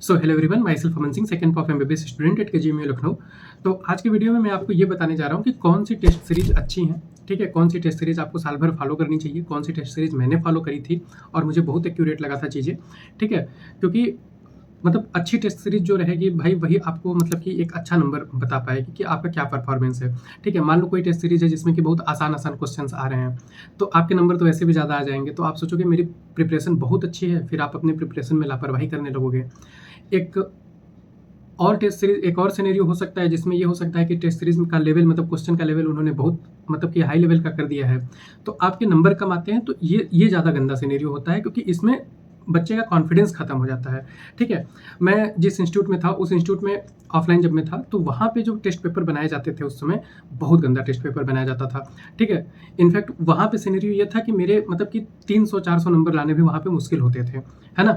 So hello everyone, my self Aman Singh, second of MBBS student at KGMU Lucknow. तो आज की video में मैं आपको ये बताने जा रहा हूँ कि कौन सी टेस्ट सीरीज अच्छी हैं। ठीक है, कौन सी टेस्ट सीरीज आपको साल भर फॉलो करनी चाहिए, कौन सी टेस्ट सीरीज मैंने फॉलो करी थी और मुझे बहुत एक्यूरेट लगा था चीज़ें। ठीक है, क्योंकि मतलब अच्छी टेस्ट सीरीज जो रहेगी भाई, वही आपको मतलब कि एक अच्छा नंबर बता पाएगी कि आपका क्या परफॉर्मेंस है। ठीक है, मान लो कोई टेस्ट सीरीज है जिसमें कि बहुत आसान आसान क्वेश्चंस आ रहे हैं, तो आपके नंबर तो वैसे भी ज़्यादा आ जाएंगे। तो आप सोचोगे मेरी प्रिपरेशन बहुत अच्छी है, फिर आप अपनी प्रिपरेशन में लापरवाही करने लगोगे। एक और टेस्ट सीरीज, एक और सिनेरियो हो सकता है जिसमें ये हो सकता है कि टेस्ट सीरीज का लेवल, मतलब क्वेश्चन का लेवल उन्होंने बहुत मतलब कि हाई लेवल का कर दिया है, तो आपके नंबर कम आते हैं। तो ये ज़्यादा गंदा सिनेरियो होता है, क्योंकि इसमें बच्चे का कॉन्फिडेंस खत्म हो जाता है। ठीक है, मैं जिस इंस्टीट्यूट में था, उस इंस्टीट्यूट में ऑफलाइन जब मैं था, तो वहाँ पे जो टेस्ट पेपर बनाए जाते थे उस समय बहुत गंदा टेस्ट पेपर बनाया जाता था। ठीक है, इनफैक्ट वहाँ पे सिनेरियो ये था कि मेरे मतलब कि 300-400 नंबर लाने भी वहाँ पे मुश्किल होते थे, है ना।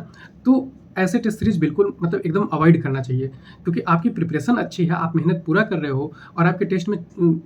तो ऐसे टेस्ट सीरीज बिल्कुल मतलब एकदम अवॉइड करना चाहिए, क्योंकि आपकी प्रिपरेशन अच्छी है, आप मेहनत पूरा कर रहे हो और आपके टेस्ट में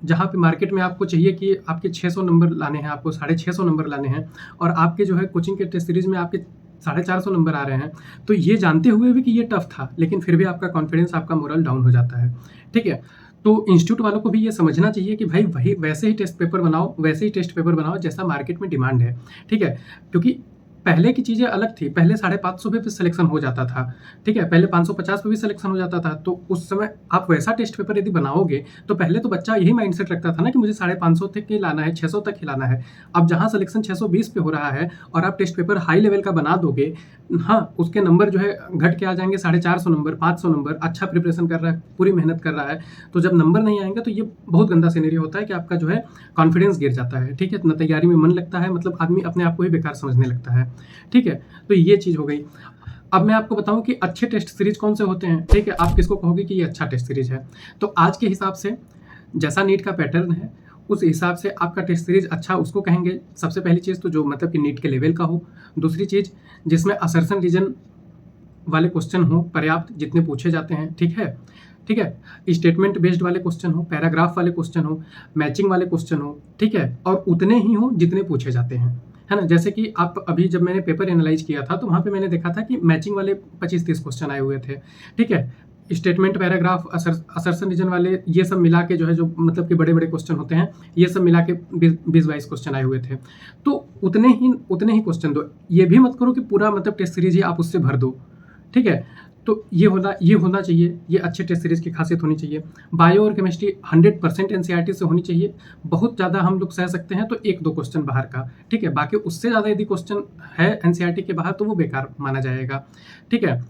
जहाँ पे मार्केट में आपको चाहिए कि आपके 600 नंबर लाने हैं, आपको 650 नंबर लाने हैं, और आपके जो है कोचिंग के टेस्ट सीरीज में आपके 450 नंबर आ रहे हैं, तो ये जानते हुए भी कि ये टफ था, लेकिन फिर भी आपका कॉन्फिडेंस, आपका मोरल डाउन हो जाता है। ठीक है, तो इंस्टीट्यूट वालों को भी ये समझना चाहिए कि भाई वही वैसे ही टेस्ट पेपर बनाओ, वैसे ही टेस्ट पेपर बनाओ जैसा मार्केट में डिमांड है। ठीक है, क्योंकि पहले की चीज़ें अलग थी, पहले 550 पे भी सिलेक्शन हो जाता था। ठीक है, पहले 550 पे भी सिलेक्शन हो जाता था, तो उस समय आप वैसा टेस्ट पेपर यदि बनाओगे, तो पहले तो बच्चा यही माइंडसेट रखता था ना कि मुझे 550 तक ही लाना है, 600 तक ही लाना है। अब जहाँ सिलेक्शन 620 पे हो रहा है और आप टेस्ट पेपर हाई लेवल का बना दोगे, हाँ, उसके नंबर जो है घट के आ जाएंगे 450 नंबर, 500 नंबर। अच्छा प्रिपरेशन कर रहा है, पूरी मेहनत कर रहा है, तो जब नंबर नहीं आएंगे तो ये बहुत गंदा सिनेरियो होता है कि आपका जो है कॉन्फिडेंस गिर जाता है। ठीक है, ना तैयारी में मन लगता है, मतलब आदमी अपने आप को ही बेकार समझने लगता है। ठीक है, तो ये चीज़ हो गई। अब मैं आपको बताऊं कि अच्छे टेस्ट सीरीज कौन से होते हैं। ठीक है, आप किसको कहोगे कि ये अच्छा टेस्ट सीरीज है, तो आज के हिसाब से जैसा नीट का पैटर्न है उस हिसाब से आपका टेस्ट सीरीज अच्छा उसको कहेंगे। सबसे पहली चीज़ तो जो मतलब कि नीट के लेवल का हो। दूसरी चीज़ जिसमें असर्शन रीजन वाले क्वेश्चन हो पर्याप्त, जितने पूछे जाते हैं। ठीक है, ठीक है, स्टेटमेंट बेस्ड वाले क्वेश्चन हो, पैराग्राफ वाले क्वेश्चन हो, मैचिंग वाले क्वेश्चन हो। ठीक है, और उतने ही हो जितने पूछे जाते हैं, है ना। जैसे कि आप अभी जब मैंने पेपर एनालाइज किया था तो वहाँ पे मैंने देखा था कि मैचिंग वाले 25-30 क्वेश्चन आए हुए थे। ठीक है, स्टेटमेंट, पैराग्राफ, असर्शन रीजन वाले, ये सब मिला के जो है, जो मतलब कि बड़े बड़े क्वेश्चन होते हैं, ये सब मिला के 20-22 क्वेश्चन आए हुए थे। तो उतने ही क्वेश्चन दो। ये भी मत करो कि पूरा मतलब टेस्ट सीरीज ही आप उससे भर दो। ठीक है, तो ये होना चाहिए, ये अच्छे टेस्ट सीरीज की खासियत होनी चाहिए। बायो और केमिस्ट्री 100% एनसीईआरटी से होनी चाहिए। बहुत ज़्यादा हम लोग सह सकते हैं तो 1-2 क्वेश्चन बाहर का। ठीक है, बाकी उससे ज़्यादा यदि क्वेश्चन है एनसीईआरटी के बाहर तो वो बेकार माना जाएगा। ठीक है,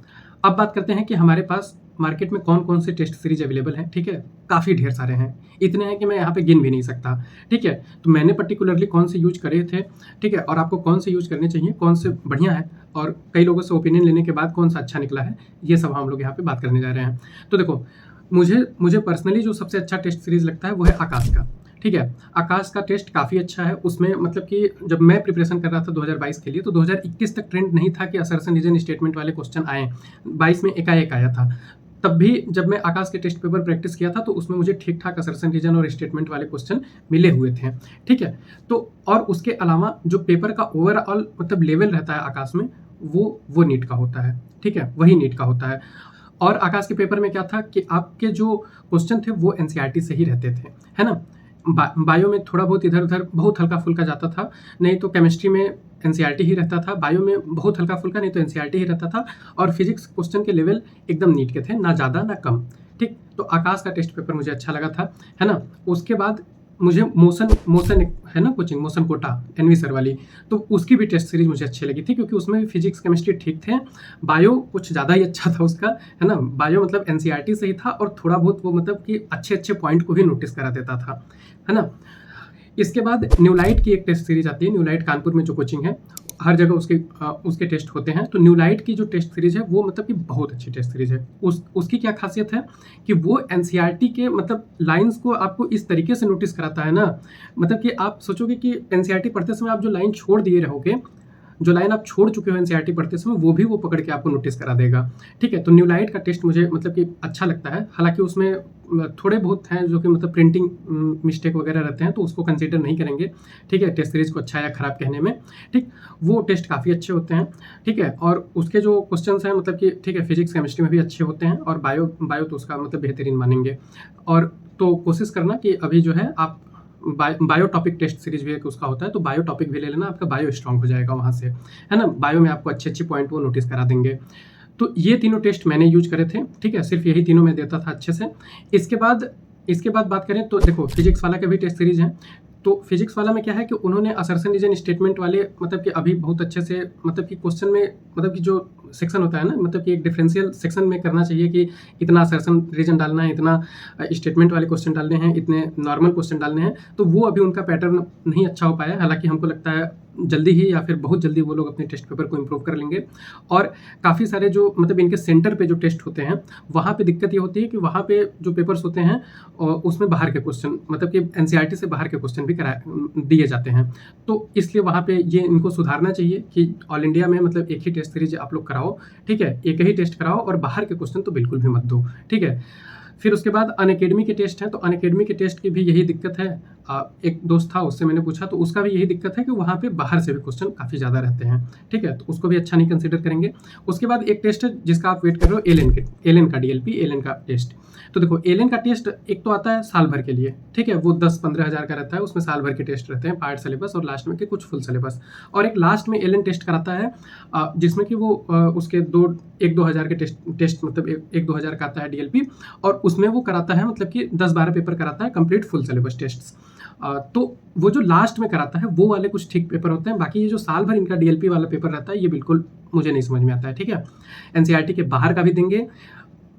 अब बात करते हैं कि हमारे पास मार्केट में कौन कौन से टेस्ट सीरीज अवेलेबल हैं। ठीक है, काफ़ी ढेर सारे हैं, इतने हैं कि मैं यहाँ पे गिन भी नहीं सकता। ठीक है, तो मैंने पर्टिकुलरली कौन से यूज करे थे, ठीक है, और आपको कौन से यूज करने चाहिए, कौन से बढ़िया है, और कई लोगों से ओपिनियन लेने के बाद कौन सा अच्छा निकला है, ये सब हम लोग यहाँ पे बात करने जा रहे हैं। तो देखो, मुझे पर्सनली जो सबसे अच्छा टेस्ट सीरीज लगता है वो है आकाश का। ठीक है, आकाश का टेस्ट काफ़ी अच्छा है। उसमें मतलब कि जब मैं प्रिपरेशन कर रहा था 2022 के लिए, तो 2021 तक ट्रेंड नहीं था कि असर्शन रीजन स्टेटमेंट वाले क्वेश्चन आए। 22 में एकाएक आया था। तब भी जब मैं आकाश के टेस्ट पेपर प्रैक्टिस किया था तो उसमें मुझे ठीक ठाक असर्शन रीजन और स्टेटमेंट वाले क्वेश्चन मिले हुए थे। ठीक है, तो और उसके अलावा जो पेपर का ओवरऑल मतलब लेवल रहता है आकाश में, वो नीट का होता है। ठीक है, वही नीट का होता है। और आकाश के पेपर में क्या था कि आपके जो क्वेश्चन थे वो एनसीईआरटी से ही रहते थे, है ना। बायो में थोड़ा बहुत इधर उधर बहुत हल्का फुल्का जाता था, नहीं तो केमिस्ट्री में एनसीईआरटी ही रहता था, बायो में बहुत हल्का फुल्का, नहीं तो एनसीईआरटी ही रहता था, और फिजिक्स क्वेश्चन के लेवल एकदम नीट के थे, ना ज़्यादा ना कम। ठीक, तो आकाश का टेस्ट पेपर मुझे अच्छा लगा था, है ना। उसके बाद मुझे मोशन है ना coaching, Motion Kota NV sir वाली, तो उसकी भी टेस्ट सीरीज मुझे अच्छी लगी थी, क्योंकि उसमें भी फिजिक्स केमिस्ट्री ठीक थे। बायो कुछ ज़्यादा ही अच्छा था उसका, है ना। बायो मतलब एनसीईआरटी से ही था, और थोड़ा बहुत वो मतलब कि अच्छे अच्छे पॉइंट को भी नोटिस करा देता था, है ना। इसके बाद न्यूलाइट की एक टेस्ट सीरीज आती है। न्यूलाइट कानपुर में जो कोचिंग है, हर जगह उसके टेस्ट होते हैं। तो न्यूलाइट की जो टेस्ट सीरीज है वो मतलब कि बहुत अच्छी टेस्ट सीरीज है। उसकी क्या खासियत है कि वो एनसीईआरटी के मतलब लाइंस को आपको इस तरीके से नोटिस कराता है ना, मतलब कि आप सोचोगे कि एनसीईआरटी पढ़ते समय आप जो लाइन छोड़ दिए रहोगे, जो लाइन आप छोड़ चुके हो एनसीईआरटी पढ़ते समय वो भी वो पकड़ के आपको नोटिस करा देगा। ठीक है, तो न्यू लाइट का टेस्ट मुझे मतलब कि अच्छा लगता है, हालाँकि उसमें थोड़े बहुत हैं जो कि मतलब प्रिंटिंग मिस्टेक वगैरह रहते हैं, तो उसको कंसीडर नहीं करेंगे। ठीक है, टेस्ट सीरीज़ को अच्छा या खराब कहने में। ठीक, वो टेस्ट काफ़ी अच्छे होते हैं। ठीक है, और उसके जो क्वेश्चंस हैं मतलब कि ठीक है, फिजिक्स केमिस्ट्री में भी अच्छे होते हैं, और बायो तो उसका मतलब बेहतरीन मानेंगे। और तो कोशिश करना कि अभी जो है आप बायो टॉपिक टेस्ट सीरीज भी एक उसका होता है, तो बायो टॉपिक भी ले लेना, आपका बायो स्ट्रांग हो जाएगा वहाँ से, है ना। बायो में आपको अच्छे पॉइंट वो नोटिस करा देंगे। तो ये तीनों टेस्ट मैंने यूज करे थे। ठीक है, सिर्फ यही तीनों मैं देता था अच्छे से। इसके बाद बात करें तो देखो, फिजिक्स वाला का भी टेस्ट सीरीज है। तो फिजिक्स वाला में क्या है कि उन्होंने असर्शन रीजन स्टेटमेंट वाले मतलब कि अभी बहुत अच्छे से मतलब कि क्वेश्चन में मतलब कि जो सेक्शन होता है ना, मतलब कि एक डिफरेंशियल सेक्शन में करना चाहिए कि इतना असर्शन रीजन डालना है, इतना स्टेटमेंट वाले क्वेश्चन डालने हैं, इतने नॉर्मल क्वेश्चन डालने हैं। तो वो अभी उनका पैटर्न नहीं अच्छा हो पाया, हालांकि हमको लगता है जल्दी ही या फिर बहुत जल्दी वो लोग अपने टेस्ट पेपर को इम्प्रूव कर लेंगे। और काफ़ी सारे जो मतलब इनके सेंटर पे जो टेस्ट होते हैं, वहाँ पे दिक्कत ये होती है कि वहाँ पे जो पेपर्स होते हैं उसमें बाहर के क्वेश्चन मतलब कि एनसीईआरटी से बाहर के क्वेश्चन भी दिए जाते हैं। तो इसलिए वहाँ पे ये इनको सुधारना चाहिए कि ऑल इंडिया में मतलब एक ही टेस्ट सीरीज आप लोग कराओ। ठीक है, एक ही टेस्ट कराओ और बाहर के क्वेश्चन तो बिल्कुल भी मत दो। ठीक है, फिर उसके बाद अनअकैडमी के टेस्ट हैं, तो अनअकैडमी के टेस्ट की भी यही दिक्कत है। एक दोस्त था, उससे मैंने पूछा, तो उसका भी यही दिक्कत है कि वहाँ पे बाहर से भी क्वेश्चन काफ़ी ज़्यादा रहते हैं। ठीक है, तो उसको भी अच्छा नहीं कंसीडर करेंगे। उसके बाद एक टेस्ट है जिसका आप वेट कर रहे हो, एलएन का डीएलपी एलएन का टेस्ट। तो देखो, एलएन का टेस्ट एक तो आता है साल भर के लिए। ठीक है, वो 10-15 हज़ार का रहता है, उसमें साल भर के टेस्ट रहते हैं, पार्ट सिलेबस और लास्ट में के कुछ फुल सिलेबस। और एक लास्ट में एलएन टेस्ट कराता है जिसमें कि वो उसके 1-2 हज़ार के टेस्ट मतलब 1-2 हज़ार का आता है डीएलपी, और उसमें वो कराता है मतलब कि 10-12 पेपर कराता है कंप्लीट फुल सिलेबस टेस्ट्स। तो वो जो लास्ट में कराता है वो वाले कुछ ठीक पेपर होते हैं, बाकी ये जो साल भर इनका डीएलपी वाला पेपर रहता है ये बिल्कुल मुझे नहीं समझ में आता है। ठीक है, एनसीईआरटी के बाहर का भी देंगे,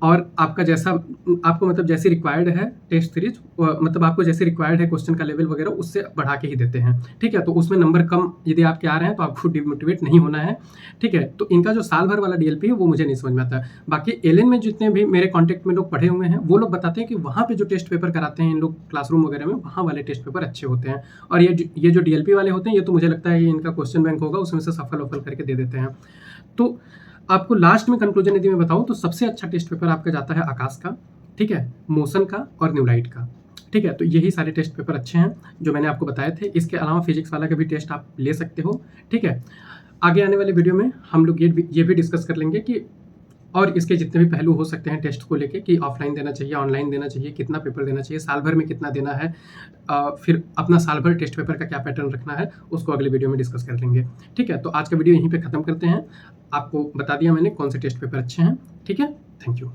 और आपका जैसा आपको मतलब जैसी रिक्वायर्ड है टेस्ट सीरीज, मतलब आपको जैसे रिक्वायर्ड है क्वेश्चन का लेवल वगैरह, उससे बढ़ा के ही देते हैं। ठीक है, तो उसमें नंबर कम यदि आपके आ रहे हैं तो आपको डिमोटिवेट नहीं होना है। ठीक है, तो इनका जो साल भर वाला डीएलपी है वो मुझे नहीं समझ में आता है। बाकी एलएन में जितने भी मेरे कॉन्टेक्ट में लोग पढ़े हुए हैं वो लोग बताते हैं कि वहाँ पे जो टेस्ट पेपर कराते हैं इन लोग क्लासरूम वगैरह में, वहाँ वाले टेस्ट पेपर अच्छे होते हैं। और ये जो डीएलपी वाले होते हैं ये तो मुझे लगता है ये इनका क्वेश्चन बैंक होगा, उसमें से सफल वफल करके दे देते हैं। तो आपको लास्ट में कंक्लूजन यदि मैं बताऊं तो सबसे अच्छा टेस्ट पेपर आपका जाता है आकाश का, ठीक है, मोशन का और न्यू लाइट का। ठीक है, तो यही सारे टेस्ट पेपर अच्छे हैं जो मैंने आपको बताए थे। इसके अलावा फिजिक्स वाला का भी टेस्ट आप ले सकते हो। ठीक है, आगे आने वाले वीडियो में हम लोग ये भी डिस्कस कर लेंगे कि और इसके जितने भी पहलू हो सकते हैं टेस्ट को लेके, कि ऑफलाइन देना चाहिए, ऑनलाइन देना चाहिए, कितना पेपर देना चाहिए, साल भर में कितना देना है, फिर अपना साल भर टेस्ट पेपर का क्या पैटर्न रखना है, उसको अगले वीडियो में डिस्कस कर लेंगे। ठीक है, तो आज का वीडियो यहीं पे ख़त्म करते हैं। आपको बता दिया मैंने कौन से टेस्ट पेपर अच्छे हैं। ठीक है, थैंक यू।